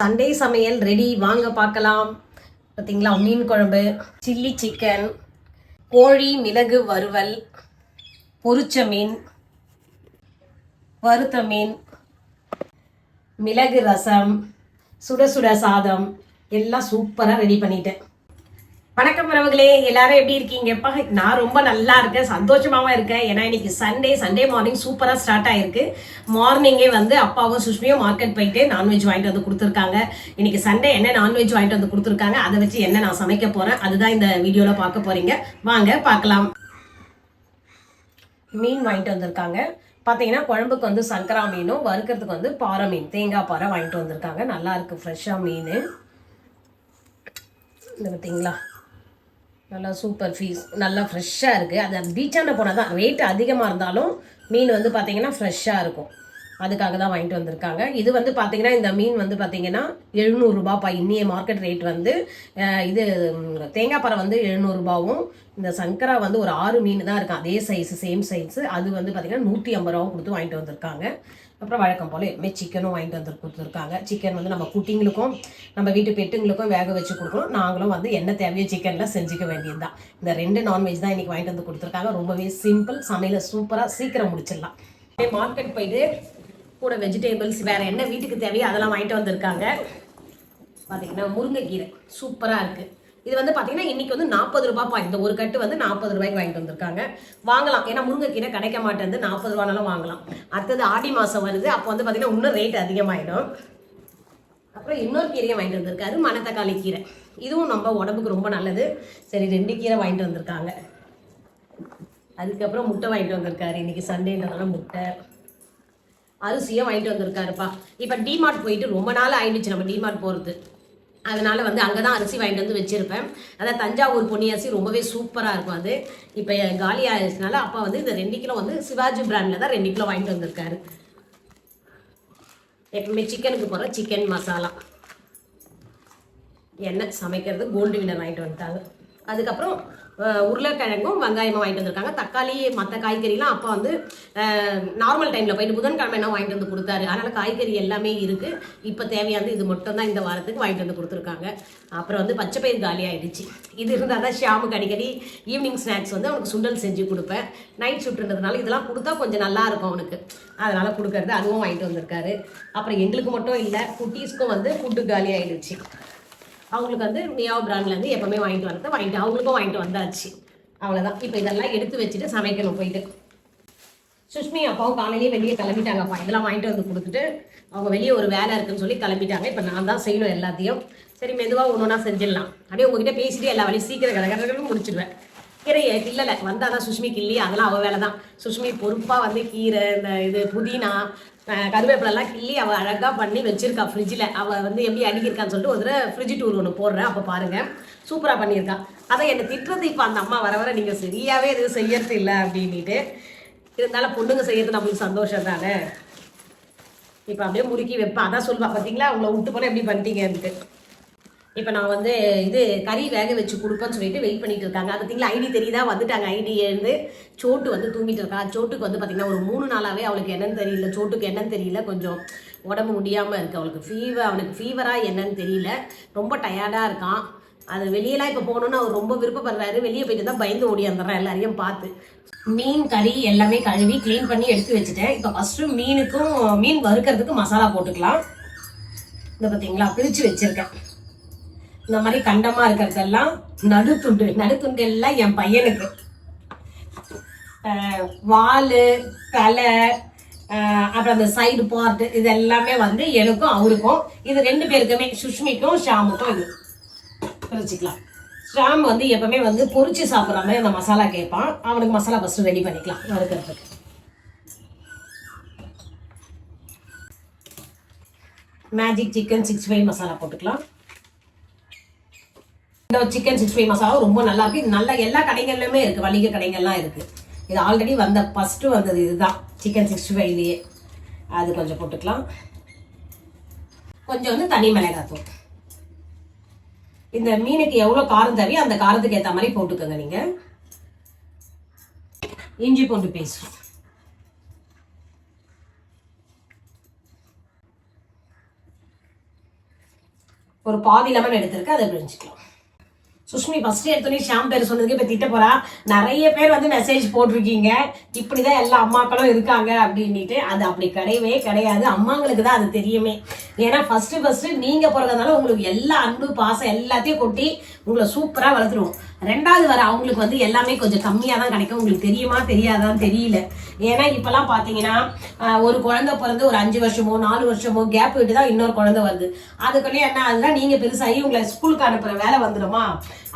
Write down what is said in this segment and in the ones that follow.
Sunday சமையல் ready, வாங்க பார்க்கலாம். பார்த்தீங்களா, மீன் குழம்பு, சில்லி சிக்கன், கோழி மிளகு வறுவல், பொரிச்ச மீன், வறுத்த மீன், மிளகு ரசம், சுட சுட சாதம் எல்லாம் சூப்பராக ரெடி பண்ணிட்டேன். வணக்கம் உறவுகளே, எல்லாரும் எப்படி இருக்கீங்கப்பா? நான் ரொம்ப நல்லா இருக்கேன், சந்தோஷமாவும் இருக்கேன். ஏன்னா இன்னைக்கு சண்டே மார்னிங் சூப்பராக ஸ்டார்ட் ஆயிருக்கு. மார்னிங்கே வந்து அப்பாவும் சுஷ்மியும் மார்க்கெட் போயிட்டு நான்வெஜ் வாங்கிட்டு வந்து கொடுத்துருக்காங்க. இன்னைக்கு சண்டே என்ன நான்வெஜ் வாங்கிட்டு வந்து கொடுத்துருக்காங்க, அதை வச்சு என்ன நான் சமைக்க போறேன் அதுதான் இந்த வீடியோவில் பார்க்க போறீங்க. வாங்க பார்க்கலாம். மீன் வாங்கிட்டு வந்திருக்காங்க. பார்த்தீங்கன்னா குழம்புக்கு வந்து சங்கரா மீனும், வறுக்கிறதுக்கு வந்து பாறை மீன், தேங்காய் பாறை வாங்கிட்டு வந்திருக்காங்க. நல்லா இருக்கு, ஃப்ரெஷ்ஷாக மீன். இந்த பார்த்தீங்களா, நல்லா சூப்பர் ஃபீஸ், நல்லா ஃப்ரெஷ்ஷாக இருக்குது. அது பீச்சாண்ட போனால் தான் ரேட்டு அதிகமாக இருந்தாலும் மீன் வந்து பார்த்திங்கன்னா ஃப்ரெஷ்ஷாக இருக்கும். அதுக்காக தான் வாங்கிட்டு வந்திருக்காங்க. இது வந்து பார்த்திங்கன்னா இந்த மீன் வந்து பார்த்திங்கன்னா 700 ரூபாய்ப்பா. இன்னைய மார்க்கெட் ரேட் வந்து இது தேங்காய் பாறை வந்து 700 ரூபாவும், இந்த சங்கரா வந்து ஒரு 6 மீன் தான் இருக்கும், அதே சைஸு, சேம் சைஸு. அது வந்து பார்த்திங்கன்னா 150 ரூபாவும் கொடுத்து வாங்கிட்டு வந்திருக்காங்க. அப்புறம் வழக்கம் போல் எப்பவுமே சிக்கனும் வாங்கிட்டு வந்து கொடுத்துருக்காங்க. சிக்கன் வந்து நம்ம குட்டிங்களுக்கும் நம்ம வீட்டு பெட்டுங்களுக்கும் வேக வச்சு கொடுக்கணும். நாங்களும் வந்து என்ன தேவையோ சிக்கனில் செஞ்சுக்க வேண்டியது தான். இந்த 2 நான்வெஜ் தான் இன்றைக்கி வாங்கிட்டு வந்து கொடுத்துருக்காங்க. ரொம்பவே சிம்பிள், சமையலை சூப்பராக சீக்கிரம் முடிச்சிடலாம். மார்க்கெட் போயிட்டு கூட வெஜிடபிள்ஸ் வேறு என்ன வீட்டுக்கு தேவையோ அதெல்லாம் வாங்கிட்டு வந்திருக்காங்க. பார்த்தீங்கன்னா முருங்கைக்கீரை சூப்பராக இருக்குது. இது வந்து பார்த்தீங்கன்னா இன்றைக்கி வந்து 40 ரூபாய்ப்பா. இந்த ஒரு கட்டு வந்து 40 ரூபாய்க்கு வாங்கிட்டு வந்திருக்காங்க. வாங்கலாம், ஏன்னா முருங்கைக்கீரை கிடைக்க மாட்டேங்குது. 40 ரூபானாலும் வாங்கலாம். அடுத்தது ஆடி மாதம் வருது, அப்போ வந்து பார்த்தீங்கன்னா இன்னும் ரேட் அதிகமாகிடும். அப்புறம் இன்னொரு கீரையை வாங்கிட்டு வந்திருக்காரு, மணத்தக்காளி கீரை. இதுவும் நம்ம உடம்புக்கு ரொம்ப நல்லது. சரி, 2 கீரை வாங்கிட்டு வந்திருக்காங்க. அதுக்கப்புறம் முட்டை வாங்கிட்டு வந்திருக்காரு. இன்றைக்கி சண்டேன்றதுனால முட்டை. அரிசியும் வாங்கிட்டு வந்திருக்காருப்பா. இப்போ டிமார்ட் போயிட்டு ரொம்ப நாள் ஆயிடுச்சு நம்ம டிமார்ட் போகிறது. அதனால் வந்து அங்கே தான் அரிசி வாங்கிட்டு வந்து வச்சுருப்பேன். அதான் தஞ்சாவூர் பொன்னி அரிசி ரொம்பவே சூப்பராக இருக்கும். அது இப்போ காலி ஆயிடுச்சுனால அப்பா வந்து இந்த 2 கிலோ வந்து சிவாஜி பிராண்டில் தான் 2 கிலோ வாங்கிட்டு வந்திருக்காரு. எப்பவுமே சிக்கனுக்கு போகிற சிக்கன் மசாலா, எண்ணெய் சமைக்கிறது கோல்டு வினர் வாங்கிட்டு வந்துட்டாங்க. அதுக்கப்புறம் உருளைக்கிழங்கும் வெங்காயமும் வாங்கிட்டு வந்திருக்காங்க. தக்காளி மற்ற காய்கறிலாம் அப்பா வந்து நார்மல் டைமில் போயிட்டு புதன்கிழமை என்ன வாங்கிட்டு வந்து கொடுத்தாரு. அதனால் காய்கறி எல்லாமே இருக்குது. இப்போ தேவையானது இது மட்டும் தான் இந்த வாரத்துக்கு வாங்கிட்டு வந்து கொடுத்துருக்காங்க. அப்புறம் வந்து பச்சை பயிர் காலி ஆகிடுச்சு. இது இருந்தால் தான் ஷாமுக்கு அடிக்கடி ஈவினிங் ஸ்நாக்ஸ் வந்து அவனுக்கு சுண்டல் செஞ்சு கொடுப்பேன். நைட் ஷிஃப்ட்ன்றதுனால இதெல்லாம் கொடுத்தா கொஞ்சம் நல்லாயிருக்கும் அவனுக்கு, அதனால் கொடுக்கறது. அதுவும் வாங்கிட்டு வந்திருக்காரு. அப்புறம் எங்களுக்கு மட்டும் இல்லை, குட்டீஸ்க்கும் வந்து ஃபுட்டு காலி ஆகிடுச்சு. அவங்களுக்கு வந்து மியாவ் பிராண்ட்லேருந்து எப்போவுமே வாங்கிட்டு வாங்கிட்டு அவங்களுக்கும் வாங்கிட்டு வந்தாச்சு. அவ்வளோதான். இப்போ இதெல்லாம் எடுத்து வச்சுட்டு சமைக்கணும் போயிட்டு. சுஷ்மி அப்பாவும் காலையிலேயே வெளியே கிளம்பிட்டாங்கப்பா. இதெல்லாம் வாங்கிட்டு வந்து கொடுத்துட்டு அவங்க வெளியே ஒரு வேலை இருக்குன்னு சொல்லி கிளம்பிட்டாங்க. இப்போ நான் தான் செய்யணும் எல்லாத்தையும். சரி, மெதுவாக ஒன்று ஒன்றா செஞ்சிடலாம். அப்படியே உங்ககிட்ட பேசிட்டு எல்லா வேலையும் சீக்கிரம் கடற்கரைகளும் முடிச்சிடுவேன். கீரையை கிள்ளலை, வந்தால் தான் சுஷ்மி கிள்ளி, அதெல்லாம் அவள் வேலை தான். சுஷ்மி பொறுப்பாக வந்து கீரை, இந்த இது புதினா, கருவேப்பிலெல்லாம் கிள்ளி அவள் அழகாக பண்ணி வச்சுருக்கா ஃப்ரிட்ஜில். அவள் வந்து எப்படி அடிக்கிருக்கான்னு சொல்லிட்டு ஒரு தடவை ஃப்ரிட்ஜ் டூர் ஒன்று போடுறேன், அப்போ பாருங்கள், சூப்பராக பண்ணியிருக்கா. அதை என்னை திட்டுறது இப்போ அந்த அம்மா வர வர நீங்கள் சரியாகவே எதுவும் செய்யறது இல்லை அப்படின்ட்டு. இருந்தாலும் பொண்ணுங்க செய்யறது நம்மளுக்கு சந்தோஷம் தானே. இப்போ அப்படியே முறுக்கி வைப்பேன். அதான் சொல்லுவாள், பார்த்தீங்களா உங்களை விட்டு போனால் எப்படி பண்ணிட்டீங்கன்ட்டு. இப்போ நான் வந்து இது கறி வேக வச்சு கொடுப்பேன்னு சொல்லிட்டு வெயிட் பண்ணிட்டு இருக்காங்க. பார்த்தீங்களா, ஐடி தெரியுதா, வந்துட்டாங்க. ஐடி எழுந்து சோட்டு வந்து தூங்கிட்டு இருக்கா. சோட்டுக்கு வந்து பார்த்தீங்கன்னா ஒரு 3 நாளாகவே அவளுக்கு என்னன்னு தெரியல. சோட்டுக்கு என்னன்னு தெரியல, கொஞ்சம் உடம்பு முடியாமல் இருக்குது அவளுக்கு. அவனுக்கு ஃபீவராக என்னன்னு தெரியல, ரொம்ப டயர்டாக இருக்கான். அது வெளியெல்லாம் இப்போ போகணுன்னு அவர் ரொம்ப விருப்பப்படுறாரு. வெளியே போயிட்டு தான் பயந்து ஓடியாந்துடுறேன் எல்லாரையும் பார்த்து. மீன் கறி எல்லாமே கழுவி க்ளீன் பண்ணி எடுத்து வச்சுட்டேன். இப்போ ஃபஸ்ட்டு மீன் வறுக்கிறதுக்கு மசாலா போட்டுக்கலாம். இந்த பார்த்தீங்களா, பிரித்து வச்சுருக்கேன். இந்த மாதிரி கண்டமாக இருக்கிறதெல்லாம் நடுத்துண்டு எல்லாம் என் பையனுக்கு. வால், தலை, அப்புறம் அந்த சைடு பார்ட்டு, இது எல்லாமே வந்து எனக்கும் அவருக்கும். இது 2 பேருக்குமே, சுஷ்மிக்கும் ஷாமுக்கும் இது பிரிச்சுக்கலாம். ஷாம் வந்து எப்பவுமே வந்து பொரிச்சு சாப்பிட்ற மாதிரி அந்த மசாலா கேட்பான். அவனுக்கு மசாலா ஃபஸ்ட்டு ரெடி பண்ணிக்கலாம் வறுக்கிறதுக்கு. மேஜிக் சிக்கன் 65 மசாலா போட்டுக்கலாம். இந்த சிக்கன் 65 மசாலா ரொம்ப நல்லா இருக்கு. இது நல்லா எல்லா கடைகள்லையுமே இருக்குது, வணிக கடைகள்லாம் இருக்குது. இது ஆல்ரெடி ஃபஸ்ட்டு வந்தது இதுதான், சிக்கன் 65லேயே. அது கொஞ்சம் போட்டுக்கலாம். கொஞ்சம் வந்து தனி மிளகாத்தூள். இந்த மீனுக்கு எவ்வளோ காரம் தேவையோ அந்த காரத்துக்கு ஏற்ற மாதிரி போட்டுக்கோங்க நீங்கள். இஞ்சி பூண்டு பேஸ்ட், ஒரு பாதி லெமன் எடுத்திருக்கு, அதை பிழிஞ்சிக்கலாம். சுஷ்மி ஃபர்ஸ்ட் எடுத்தோடனே ஷாம் பேர் சொன்னதுக்கு இப்போ திட்ட போறா. நிறைய பேர் வந்து மெசேஜ் போட்டிருக்கீங்க, இப்படிதான் எல்லா அம்மாக்களும் இருக்காங்க அப்படின்ட்டு. அது அப்படி கிடையவே கிடையாது. அம்மாங்களுக்கு தான் அது தெரியுமே. ஏன்னா ஃபர்ஸ்ட் நீங்க பிறகுனால உங்களுக்கு எல்லா அன்பு பாசம் எல்லாத்தையும் கொட்டி உங்களை சூப்பரா வளர்த்துருவோம். ரெண்டாவது வர அவங்களுக்கு வந்து எல்லாமே கொஞ்சம் கம்மியா தான் கிடைக்கும். உங்களுக்கு தெரியுமா தெரியாதான்னு தெரியல. ஏன்னா இப்பெல்லாம் பாத்தீங்கன்னா ஒரு குழந்தை பிறந்து ஒரு 5 வருஷமோ 4 வருஷமோ கேப் விட்டு தான் இன்னொரு குழந்தை வருது. அதுக்குள்ளே என்ன ஆகுதுன்னா நீங்க பெருசாகி உங்களை ஸ்கூலுக்கு அனுப்புற வேலை வந்துடுமா.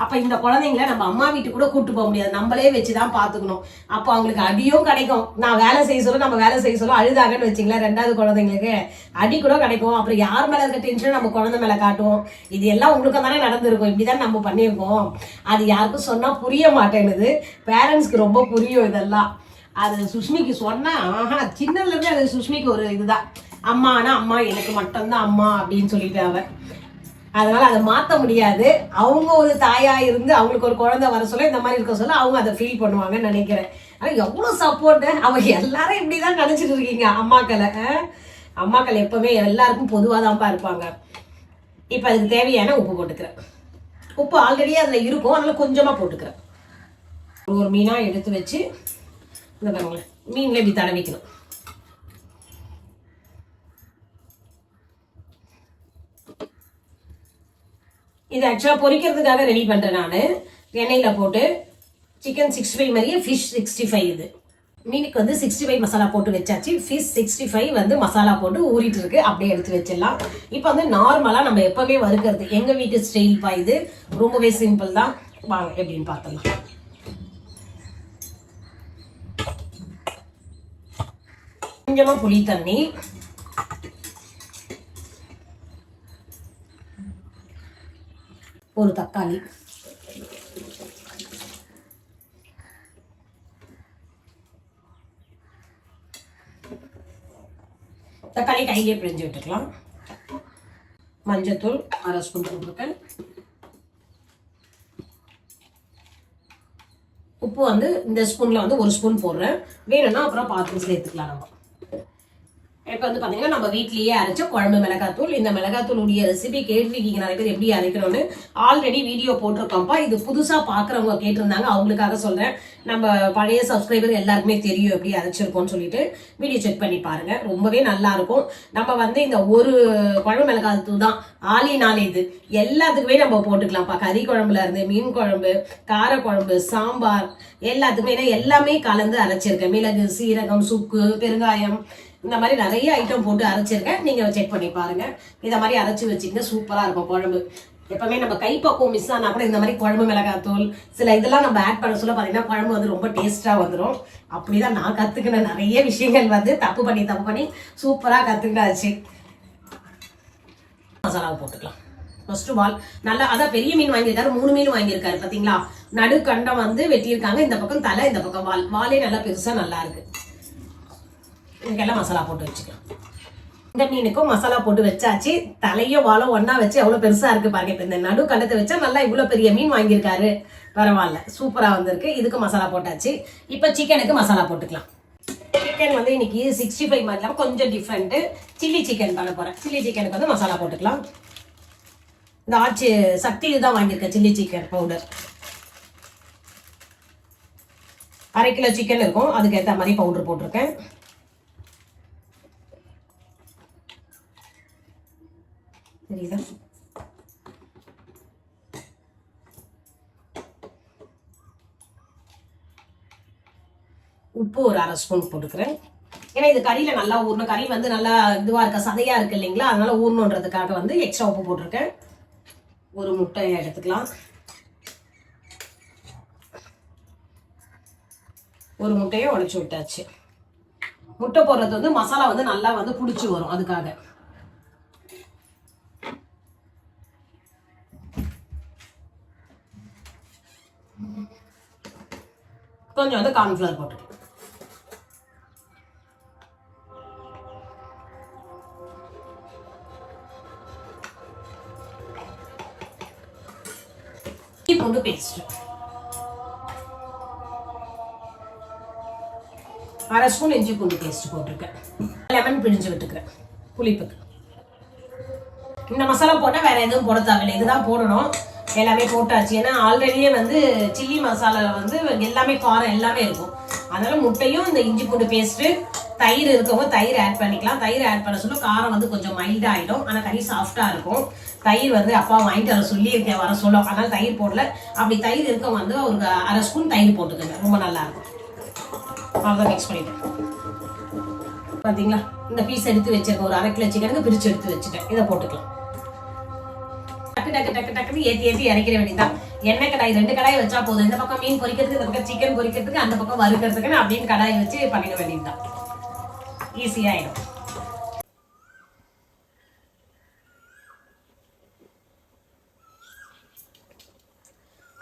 அப்ப இந்த குழந்தைங்களை நம்ம அம்மா வீட்டுக்கு கூட கூட்டு போக முடியாது, நம்மளே வச்சுதான் பாத்துக்கணும். அப்போ அவங்களுக்கு அடியும் கிடைக்கும். நான் வேலை செய்ய சொல்ல நம்ம வேலை செய்ய சொல்ல அழுதாங்கன்னு வச்சுங்களேன், ரெண்டாவது குழந்தைங்களுக்கு அடி கூட கிடைக்கும். அப்புறம் யார் மேல இருக்க டென்ஷன் நம்ம குழந்தை மேல காட்டுவோம். இது எல்லாம் உங்களுக்கு தானே நடந்திருக்கும், இப்படிதான் நம்ம பண்ணியிருக்கோம். அது யாருக்கும் சொன்னா புரிய மாட்டேங்குது, பேரண்ட்ஸ்க்கு ரொம்ப புரியும் இதெல்லாம். அது சுஷ்மிக்கு சொன்னா சின்னதுல இருந்து அது சுஷ்மிக்கு ஒரு இதுதான், அம்மானா அம்மா எனக்கு மட்டும்தான் அம்மா அப்படின்னு சொல்லிட்டு அவ. அதனால அதை மாற்ற முடியாது. அவங்க ஒரு தாயா இருந்து அவங்களுக்கு ஒரு குழந்தை வர சொல்ல இந்த மாதிரி இருக்க சொல்ல அவங்க அதை ஃபீல் பண்ணுவாங்கன்னு நினைக்கிறேன். ஆனால் எவ்வளோ சப்போர்ட்டு. அவங்க எல்லாரும் இப்படிதான் நினைச்சிட்டு இருக்கீங்க அம்மாக்களை. அம்மாக்கள் எப்பவுமே எல்லாருக்கும் பொதுவாக தான்ப்பா இருப்பாங்க. இப்போ அதுக்கு தேவையான உப்பு போட்டுக்கிறேன். உப்பு ஆல்ரெடி அதில் இருக்கும், அதனால கொஞ்சமாக போட்டுக்கிறேன். ஒரு மீனாக எடுத்து வச்சு இந்த பாருங்களேன், மீனில் இப்படி தடவிக்கணும். இது ஆக்சுவலாக பொரிக்கிறதுக்காக ரெடி பண்ணுறேன் நான். எண்ணெயில் போட்டு சிக்கன் 65 மாதிரியே ஃபிஷ் 65. இது மீனுக்கு வந்து 65 மசாலா போட்டு வச்சாச்சு. ஃபிஷ் 65 வந்து மசாலா போட்டு ஊறிட்டு இருக்கு, அப்படியே எடுத்து வச்சிடலாம். இப்போ வந்து நார்மலாக நம்ம எப்பவுமே வறுக்கிறது எங்கள் வீட்டு ஸ்டைல் பா. இது ரொம்பவே சிம்பிள் தான். வாங்க எப்படின்னு பார்த்துடலாம். கொஞ்சமாக புளி தண்ணி, ஒரு தக்காளி, தக்காளி கையிலே பிழிஞ்சு விட்டுக்கலாம். மஞ்சத்தூள் 1/2 ஸ்பூன் போட்டுருக்கேன். உப்பு வந்து இந்த ஸ்பூன்ல வந்து 1 ஸ்பூன் போடுறேன். வேணும்னா அப்புறம் பார்த்து சேர்த்துக்கலாம் நம்ம. இப்போ வந்து பார்த்தீங்கன்னா நம்ம வீட்லேயே அரைச்ச குழம்பு மிளகாத்தூள். இந்த மிளகாத்தூள் உடைய ரெசிபி கேட்டிருக்கீங்க நிறைய பேர், எப்படி அரைக்கணும்னு ஆல்ரெடி வீடியோ போட்டிருக்கோம்ப்பா. இது புதுசாக பார்க்குறவங்க கேட்டிருந்தாங்க, அவங்களுக்காக சொல்கிறேன். நம்ம பழைய சப்ஸ்கிரைபர் எல்லாருக்குமே தெரியும் எப்படி அரைச்சிருக்கோம்னு சொல்லிட்டு வீடியோ செக் பண்ணி பாருங்க, ரொம்பவே நல்லா இருக்கும். நம்ம வந்து இந்த ஒரு குழம்பு மிளகாத்தூள் தான் ஆலினாலே இது எல்லாத்துக்குமே நம்ம போட்டுக்கலாம்ப்பா. கறி குழம்புல இருந்து மீன் குழம்பு, கார குழம்பு, சாம்பார் எல்லாத்துக்குமே. ஏன்னா எல்லாமே கலந்து அரைச்சிருக்கேன். மிளகு, சீரகம், சுக்கு, பெருங்காயம், இந்த மாதிரி நிறைய ஐட்டம் போட்டு அரைச்சிருக்கேன். நீங்கள் செக் பண்ணி பாருங்க. இதை மாதிரி அரைச்சி வச்சிங்கன்னா சூப்பராக இருக்கும் குழம்பு. எப்பவுமே நம்ம கைப்பக்குவம் மிஸ் ஆனால் கூட இந்த மாதிரி குழம்பு மிளகாத்தூள் சில இதெல்லாம் நம்ம ஆட் பண்ண சொல்ல பார்த்தீங்கன்னா குழம்பு வந்து ரொம்ப டேஸ்ட்டாக வந்துடும். அப்படிதான் நான் கற்றுக்கின நிறைய விஷயங்கள் வந்து தப்பு பண்ணி சூப்பராக கற்றுக்கிட்டாச்சு. மசாலாவை போட்டுக்கலாம். ஃபர்ஸ்ட் ஆஃப் ஆல் நல்லா அதான் பெரிய மீன் வாங்கியிருக்காரு, 3 மீன் வாங்கியிருக்காரு பார்த்தீங்களா. நடுக்கண்டம் வந்து வெட்டியிருக்காங்க, இந்த பக்கம் தலை, இந்த பக்கம் வால். வாலே நல்லா பெருசாக நல்லா இருக்கு. இதுக்கெல்லாம் மசாலா போட்டு வச்சுக்கலாம். இந்த மீனுக்கும் மசாலா போட்டு வச்சாச்சு. தலையும் வாழும் ஒன்னா வச்சு எவ்வளோ பெருசா இருக்கு பாருங்க. இப்போ இந்த நடு கண்டத்தை வச்சா நல்லா இவ்வளோ பெரிய மீன் வாங்கியிருக்காரு, பரவாயில்ல சூப்பரா வந்திருக்கு. இதுக்கு மசாலா போட்டாச்சு. இப்போ சிக்கனுக்கு மசாலா போட்டுக்கலாம். சிக்கன் வந்து இன்னைக்கு 65 மாதிரி இல்லாமல் கொஞ்சம் டிஃப்ரெண்ட் சில்லி சிக்கன் பண்ண போறேன். சில்லி சிக்கனுக்கு வந்து மசாலா போட்டுக்கலாம். இந்த ஆச்சு சக்தியில் தான் வாங்கியிருக்கேன் chilli chicken powder. 1/2 kilo chicken இருக்கும், அதுக்கு ஏற்ற மாதிரி பவுடர் போட்டிருக்கேன். தெரியுதா? உப்பு ஒரு 1/2 ஸ்பூன் போட்டுக்கிறேன். ஏன்னா இது கறியில நல்லா ஊறணும். கறி வந்து நல்லா இதுவா இருக்க சதையா இருக்கு இல்லைங்களா, அதனால ஊறணுன்றதுக்காக வந்து எக்ஸ்ட்ரா உப்பு போட்டிருக்கேன். ஒரு முட்டையை எடுத்துக்கலாம். ஒரு முட்டையை உடைச்சு விட்டாச்சு. முட்டை போடுறது வந்து மசாலா வந்து நல்லா வந்து புடிச்சு வரும், அதுக்காக. கொஞ்சம் வந்து கார்ன்ஃப்ளவர் போட்டுக்கலாம். பூண்டு பேஸ்ட் 1/2 ஸ்பூன் இஞ்சி பூண்டு பேஸ்ட் போட்டிருக்கேன். லெமன் பிழிஞ்சு விட்டுக்கிறேன் புளிப்புக்கு. இந்த மசாலா போட்டால் வேற எதுவும் போட தேவையில்லை, இதுதான் போடணும். எல்லாமே போட்டாச்சு. ஏன்னா ஆல்ரெடியே வந்து சில்லி மசாலாவில் வந்து எல்லாமே காரம் எல்லாமே இருக்கும். அதனால முட்டையும் இந்த இஞ்சி பூண்டு பேஸ்ட்டு தயிர் இருக்கவங்க தயிர் ஆட் பண்ணிக்கலாம். தயிர் ஆட் பண்ண சொல்ல காரம் வந்து கொஞ்சம் மைல்டாக ஆகிடும். ஆனால் கறி சாஃப்டாக இருக்கும். தயிர் வந்து அப்பா வாங்கிட்டு வர சொல்லியிருக்கேன், வர சொல்ல, அதனால தயிர் போடல. அப்படி தயிர் இருக்க வந்து ஒரு 1/2 ஸ்பூன் தயிர் போட்டுக்கோங்க, ரொம்ப நல்லாயிருக்கும். அவ்வளோதான், மிக்ஸ் பண்ணிட்டேன். பார்த்தீங்களா, இந்த பீஸ் எடுத்து வச்சிருக்கேன். ஒரு 1/2 கிலோ சிக்கனுக்கு பிரித்து எடுத்து வச்சுட்டேன். இதை போட்டுக்கலாம். டக்குன்னு ஏற்றி இறக்கிற வேண்டியதான். எண்ணெய் கடாய் 2 கடாய் வச்சா போதும். இந்த பக்கம் மீன் பொரிக்கிறதுக்கு, இந்த பக்கம் சிக்கன் பொரிக்கிறதுக்கு, அந்த பக்கம் வறுக்கிறதுக்குன்னு அப்படின்னு கடாய் வச்சு பண்ணிட வேண்டியதுதான். ஈஸியாகிடும்.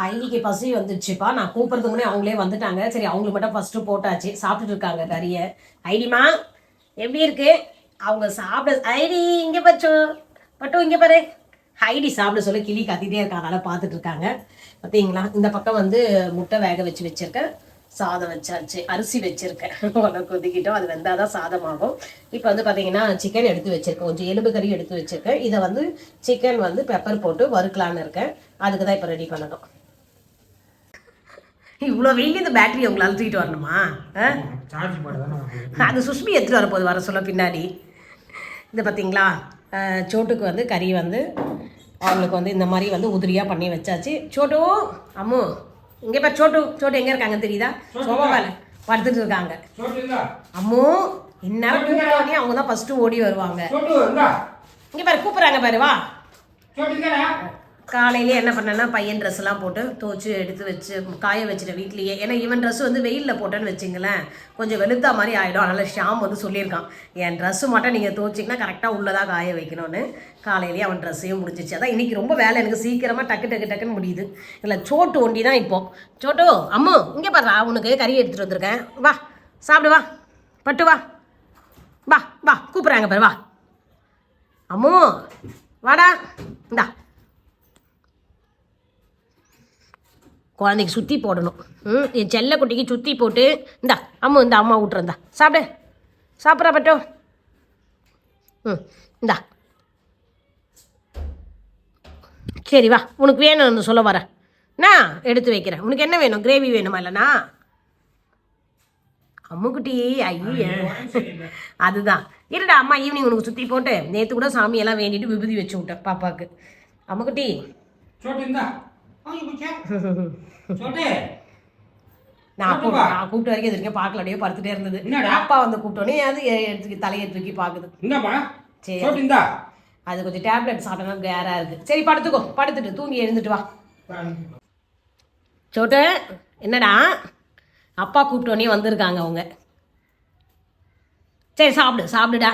ஐடிக்கு பசி வந்துடுச்சுப்பா. நான் கூப்பிட்றதுக்கு முன்னே அவங்களே வந்துட்டாங்க. சரி, அவங்களுக்கு மட்டும் ஃபஸ்ட்டு போட்டாச்சு. சாப்பிட்டுட்டு இருக்காங்க கறியை. ஐடிமா எப்படி இருக்கு? அவங்க சாப்பிட ஐடி இங்கே பட்டு இங்கே பாரு. ஐடி சாப்பிட சொல்ல கிளி கத்திட்டே இருக்காங்க, அதனால் பார்த்துட்டு இருக்காங்க. பார்த்தீங்களா, இந்த பக்கம் வந்து முட்டை வேக வச்சுருக்கேன். சாதம் வச்சாச்சு, அரிசி வச்சுருக்கேன். உனக்கு கொதிக்கிட்டோம், அது வெந்தால் தான் சாதமாகும். இப்போ வந்து பார்த்தீங்கன்னா சிக்கன் எடுத்து வச்சுருக்கேன், கொஞ்சம் எலும்பு கறி எடுத்து வச்சுருக்கேன். இதை வந்து சிக்கன் வந்து பெப்பர் போட்டு வறுக்கலான்னு இருக்கேன். அதுக்கு தான் இப்போ ரெடி பண்ணணும். இவ்வளோ வெயில் இந்த பேட்டரி உங்களால் தூக்கிட்டு வரணுமா? அது சுஷ்மி எடுத்துகிட்டு வரப்போது வர சொல்ல பின்னாடி. இது பார்த்தீங்களா, சோட்டுக்கு வந்து கறி வந்து அவங்களுக்கு வந்து இந்த மாதிரி வந்து உதிரியாக பண்ணி வச்சாச்சு. சோட்டு அம்மு இங்கே பாரு. சோட்டு எங்கே இருக்காங்க தெரியுதா? சோபா வேலை படுத்துட்டு இருக்காங்க. அம்மு இந்நேரம் கூப்பிட்டோடனே அவங்க தான் ஃபஸ்ட்டு ஓடி வருவாங்க. இங்கே பாரு, கூப்பிட்றாங்க பாரு, வா. காலையிலே என்ன பண்ணேன்னா பையன் ட்ரெஸ் எல்லாம் போட்டு துவச்சி எடுத்து வச்சு காய வச்சுட்டேன் வீட்லேயே. ஏன்னா இவன் ட்ரெஸ் வந்து வெயிலில் போட்டேன்னு வச்சிங்களேன் கொஞ்சம் வெளுத்தா மாதிரி ஆகிடும். அதனால் ஷாம் வந்து சொல்லியிருக்கான், என் ட்ரெஸ்ஸு மட்டும் நீங்கள் துவச்சிங்கன்னா கரெக்டாக உள்ளதாக காய வைக்கணும்னு. காலையிலேயே அவன் ட்ரெஸ்ஸையும் முடிஞ்சிச்சு. அதான் இன்றைக்கி ரொம்ப வேலை எனக்கு சீக்கிரமாக டக்குன்னு முடியுது. இல்லை சோட்டு ஒண்டி தான் இப்போது. சோட்டு அம்மு இங்கே பாரு, உனக்கு கறி எடுத்துகிட்டு வந்திருக்கேன், வா சாப்பிடு, வா பட்டு வா வா வா கூப்பிட்றாங்க பாரு, வா அம்மு வாடா. இந்தா குழந்தைக்கு சுற்றி போடணும். என் செல்ல குட்டிக்கு சுற்றி போட்டு இந்தா அம்மா இந்த அம்மா விட்டுறந்தா சாப்பிட்றா பட்டோ. இந்தா சரி வா, உனக்கு வேணும்னு சொல்ல வரேன். நான் எடுத்து வைக்கிறேன். உனக்கு என்ன வேணும்? கிரேவி வேணுமா? இல்லைண்ணா அம்முக்குட்டி ஐய அதுதான் இருடா. அம்மா ஈவினிங் உனக்கு சுற்றி போட்டு நேற்று கூட சாமியெல்லாம் வேண்டிட்டு விபூதி வச்சு விட்டேன் பாப்பாவுக்கு. அம்முக்குட்டி நான் கூப்பிட்டு வரைக்கும் இருக்கேன், பார்க்கல, அப்படியே படுத்துட்டே இருந்தது. அப்பா வந்து கூப்பிட்டோன்னே அது எடுத்து தலையை தூக்கி பார்க்குது. சரி, அது கொஞ்சம் டேப்லெட் சாப்பிட்டா வேறா இருக்கு. சரி படுத்துக்கோ, படுத்துட்டு தூங்கி எழுந்துட்டு வா. சோட்டு என்னடா, அப்பா கூப்பிட்டோன்னே வந்திருக்காங்க அவங்க. சரி சாப்பிடுடா.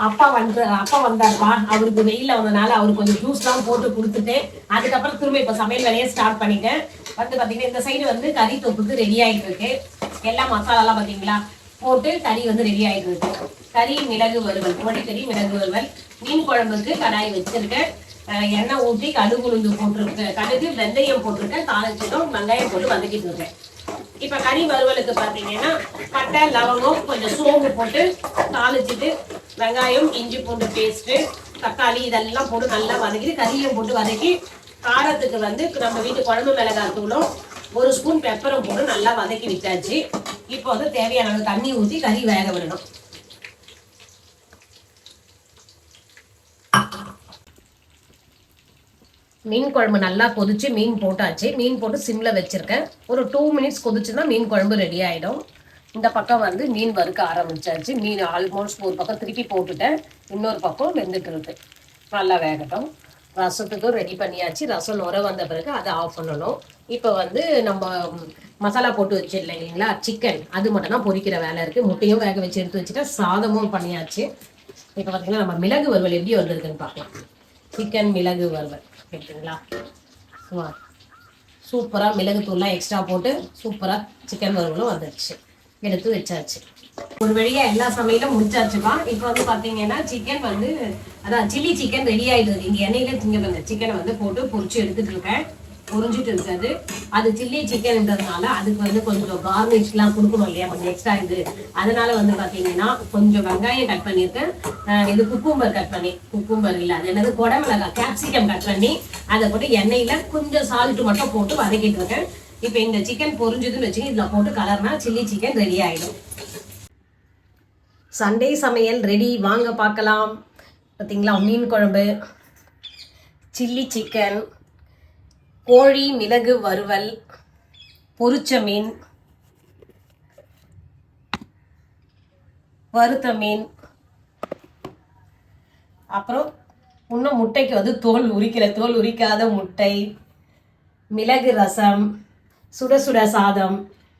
அப்பா வந்தாருப்பா. அவருக்கு வெயிலில் வந்ததுனால அவருக்கு கொஞ்சம் ஜூஸ்லாம் போட்டு கொடுத்துட்டு அதுக்கப்புறம் திரும்ப இப்போ சமையல் வேலையை ஸ்டார்ட் பண்ணிட்டேன். வந்து பார்த்தீங்கன்னா இந்த சைடு வந்து கறி தொப்புக்கு ரெடி ஆகிட்டு இருக்கு. எல்லாம் மசாலாலாம் பார்த்தீங்களா போட்டு கறி வந்து ரெடி ஆகிட்டு இருக்கு. கறி மிளகு வறுவல், கோழிக்கறி மிளகு வறுவல். மீன் குழம்புக்கு கடாய் வச்சிருக்கேன். எண்ணெய் ஊற்றி கடுகு உளுந்து போட்டிருக்கேன், கடுகு வெந்தயம் போட்டிருக்கேன், தாளிச்சிட்டும் வெங்காயம் போட்டு வதக்கிட்டு இருக்கேன். இப்போ கறி வறுவலுக்கு பார்த்தீங்கன்னா பட்டை லவங்கம் கொஞ்சம் சோம்பு போட்டு தாளிச்சிட்டு வெங்காயம் இஞ்சி பூண்டு பேஸ்ட்டு தக்காளி இதெல்லாம் போட்டு நல்லா வதக்கிட்டு கறியும் போட்டு வதக்கி காரத்துக்கு வந்து நம்ம வீட்டு குழம்பு மிளகாய் தூளும் 1 ஸ்பூன் பெப்பரும் போட்டு நல்லா வதக்கி விட்டாச்சு. இப்போ வந்து தேவையான அளவு தண்ணி ஊற்றி கறி வேக விடணும். மீன் குழம்பு நல்லா கொதிச்சு மீன் போட்டாச்சு. மீன் போட்டு சிம்மில் வச்சுருக்கேன். ஒரு 2 மினிட்ஸ் கொதிச்சுன்னா மீன் குழம்பு ரெடி ஆகிடும். இந்த பக்கம் வந்து மீன் வறுக்க ஆரம்பிச்சாச்சு. மீன் ஆல்மோஸ்ட் ஒரு பக்கம் திருப்பி போட்டுட்டேன், இன்னொரு பக்கம் வெந்துட்டு இருக்கு. நல்லா வேகட்டும். ரசத்துக்கும் ரெடி பண்ணியாச்சு. ரசம் நுர வந்த பிறகு அதை ஆஃப் பண்ணணும். இப்போ வந்து நம்ம மசாலா போட்டு வச்சு இல்லைங்களா சிக்கன், அது மட்டும் தான் பொரிக்கிற வேலை இருக்குது. முட்டையும் வேக வச்சு எடுத்து வச்சுட்டா சாதமும் பண்ணியாச்சு. இப்போ பார்த்தீங்கன்னா நம்ம மிளகு வறுவல் எப்படி வந்துருக்குன்னு பார்க்கலாம். சிக்கன் மிளகு வறுவல் ஓகேங்களா, சூப்பராக மிளகுத்தூள்லாம் எக்ஸ்ட்ரா போட்டு சூப்பராக சிக்கன் வறுவலும் வந்துடுச்சு. எடுத்து வச்சாச்சு. ஒரு வழியாக எல்லா சமையலும் முடிச்சாச்சுப்பா. இப்போ வந்து பார்த்தீங்கன்னா சிக்கன் வந்து அதான் சில்லி சிக்கன் ரெடி ஆகிடுது. இங்கே எண்ணெயில திங்க சிக்கனை வந்து போட்டு பொரிச்சு எடுத்துட்டு இருக்கேன். பொரிஞ்சிட்டு இருக்காது. அது சில்லி சிக்கன்ன்றதுனால அதுக்கு வந்து கொஞ்சம் கார்னிஷ்லாம் கொடுக்கணும் இல்லையா, கொஞ்சம் எக்ஸ்ட்ரா இது. அதனால வந்து பார்த்தீங்கன்னா கொஞ்சம் வெங்காயம் கட் பண்ணியிருக்கேன். இது குக்கும்பர் இல்லை, அது என்னது குடமிளகாய் கேப்சிகம் கட் பண்ணி அதை போட்டு எண்ணெயில் கொஞ்சம் சால்ட்டு மட்டும் போட்டு வதக்கிட்டு இருக்கேன். இப்போ இந்த சிக்கன் பொரிஞ்சதுன்னு வச்சுங்க, இதில் போட்டு கலர்னா சில்லி சிக்கன் ரெடி ஆகிடும். சண்டே சமையல் ரெடி, வாங்க பார்க்கலாம். பார்த்தீங்களா, மீன் குழம்பு, சில்லி சிக்கன், கோழி மிளகு வறுவல், பொரிச்ச மீன், வறுத்த மீன், அப்புறம் இன்னும் முட்டைக்கு வந்து தோல் உரிக்காத முட்டை, மிளகு ரசம், சுட சுட சாதம்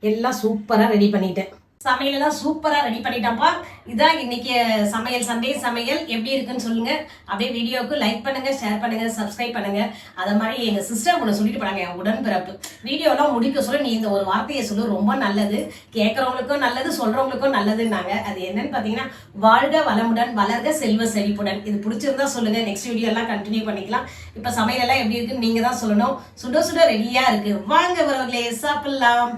எல்லாம் சூப்பராக ரெடி பண்ணிட்டேன். சமையலெல்லாம் சூப்பராக ரெடி பண்ணிட்டோம்ப்பா. இதான் இன்னைக்கு சமையல், சண்டே சமையல். எப்படி இருக்குன்னு சொல்லுங்க. அப்படியே வீடியோவுக்கு லைக் பண்ணுங்க, ஷேர் பண்ணுங்க, சப்ஸ்கிரைப் பண்ணுங்க. அதை மாதிரி எங்க சிஸ்டர் ஒன்று சொல்லிட்டு போனாங்க, என் உடன்பிறப்பு. வீடியோலாம் முடிக்க சொல்ல நீ இந்த ஒரு வார்த்தையை சொல்லு, ரொம்ப நல்லது, கேட்கறவங்களுக்கும் நல்லது, சொல்றவங்களுக்கும் நல்லதுன்னாங்க. அது என்னன்னு பார்த்தீங்கன்னா, வாழ்க வளமுடன், வளர்க செல்வ செழிப்புடன். இது பிடிச்சிருந்தா சொல்லுங்க, நெக்ஸ்ட் வீடியோ எல்லாம் கண்டினியூ பண்ணிக்கலாம். இப்போ சமையலெல்லாம் எப்படி இருக்குன்னு நீங்க தான் சொல்லணும். சுட சுட ரெடியா இருக்கு, வாங்க வரவங்களே சாப்பிடலாம்.